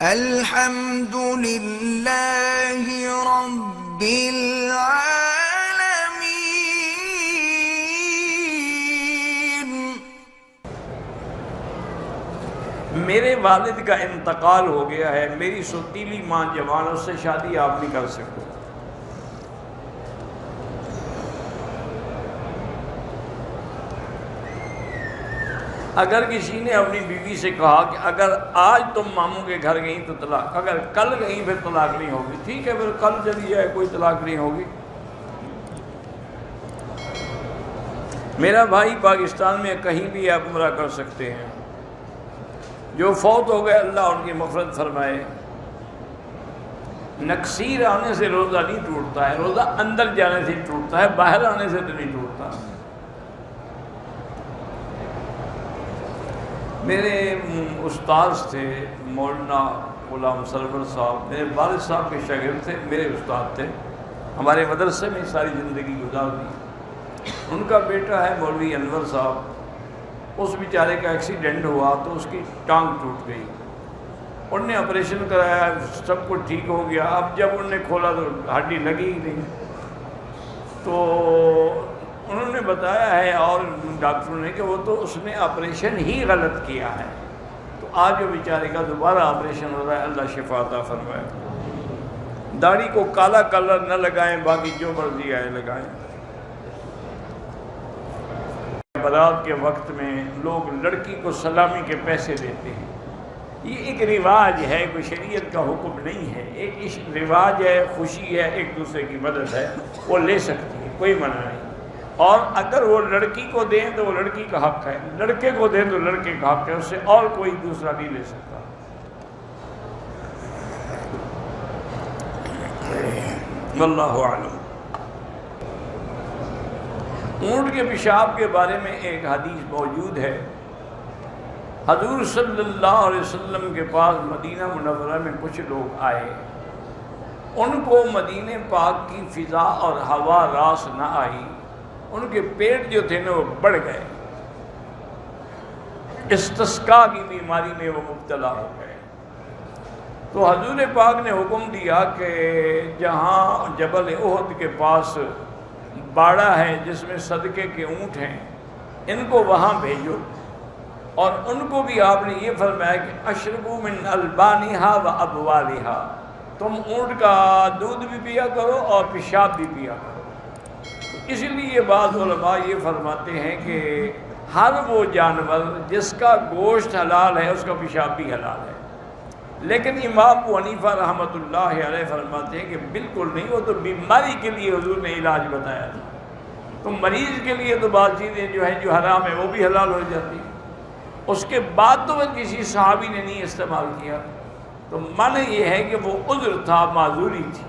الحمد للہ رب العالمین۔ میرے والد کا انتقال ہو گیا ہے، میری سوتیلی ماں جوان، اس سے شادی آپ نہیں کر سکتے۔ اگر کسی نے اپنی بیوی سے کہا کہ اگر آج تم ماموں کے گھر گئیں تو طلاق، اگر کل گئیں پھر طلاق نہیں ہوگی، ٹھیک ہے پھر کل چلی جائے، کوئی طلاق نہیں ہوگی۔ میرا بھائی پاکستان میں کہیں بھی آپ عمرہ کر سکتے ہیں، جو فوت ہو گئے اللہ ان کی مغفرت فرمائے۔ نکسیر آنے سے روزہ نہیں ٹوٹتا ہے، روزہ اندر جانے سے ٹوٹتا ہے، باہر آنے سے تو نہیں ٹوٹتا۔ میرے استاذ تھے مولانا غلام سرور صاحب، میرے والد صاحب کے شاگرد تھے، میرے استاد تھے، ہمارے مدرسے میں ساری زندگی گزار دی۔ ان کا بیٹا ہے مولوی انور صاحب، اس بیچارے کا ایکسیڈنٹ ہوا تو اس کی ٹانگ ٹوٹ گئی، انہوں نے آپریشن کرایا، سب کچھ ٹھیک ہو گیا۔ اب جب انہوں نے کھولا تو ہڈی لگی ہی نہیں، تو انہوں نے بتایا ہے اور ڈاکٹروں نے کہ وہ تو اس نے آپریشن ہی غلط کیا ہے، تو آج وہ بیچارے کا دوبارہ آپریشن ہو رہا ہے، اللہ شفا عطا فرمائے۔ داڑھی کو کالا کلر نہ لگائیں، باقی جو مرضی آئے لگائیں۔ برات کے وقت میں لوگ لڑکی کو سلامی کے پیسے دیتے ہیں، یہ ایک رواج ہے، کوئی شریعت کا حکم نہیں ہے، ایک رواج ہے، خوشی ہے، ایک دوسرے کی مدد ہے، وہ لے سکتی ہے، کوئی منع نہیں۔ اور اگر وہ لڑکی کو دیں تو وہ لڑکی کا حق ہے، لڑکے کو دیں تو لڑکے کا حق ہے، اس سے اور کوئی دوسرا نہیں لے سکتا۔ واللہ اعلم۔ اونٹ کے پیشاب کے بارے میں ایک حدیث موجود ہے، حضور صلی اللہ علیہ وسلم کے پاس مدینہ منورہ میں کچھ لوگ آئے، ان کو مدینہ پاک کی فضا اور ہوا راس نہ آئی، ان کے پیٹ جو تھے نا وہ بڑھ گئے، استسقاء کی بیماری میں وہ مبتلا ہو گئے۔ تو حضور پاک نے حکم دیا کہ جہاں جبل احد کے پاس باڑہ ہے جس میں صدقے کے اونٹ ہیں، ان کو وہاں بھیجو، اور ان کو بھی آپ نے یہ فرمایا کہ اشربوا من البانھا و ابوالھا، تم اونٹ کا دودھ بھی پیا کرو اور پیشاب بھی پیا کرو۔ اسی لیے بعض علماء یہ فرماتے ہیں کہ ہر وہ جانور جس کا گوشت حلال ہے اس کا پیشاب بھی حلال ہے، لیکن امام ابو حنیفہ رحمۃ اللہ علیہ فرماتے ہیں کہ بالکل نہیں، وہ تو بیماری کے لیے حضور نے علاج بتایا تھا، تو مریض کے لیے تو بعض چیزیں جو ہیں جو حرام ہیں وہ بھی حلال ہو جاتی ہیں، اس کے بعد تو وہ کسی صحابی نے نہیں استعمال کیا، تو معنی یہ ہے کہ وہ عذر تھا، معذوری تھی۔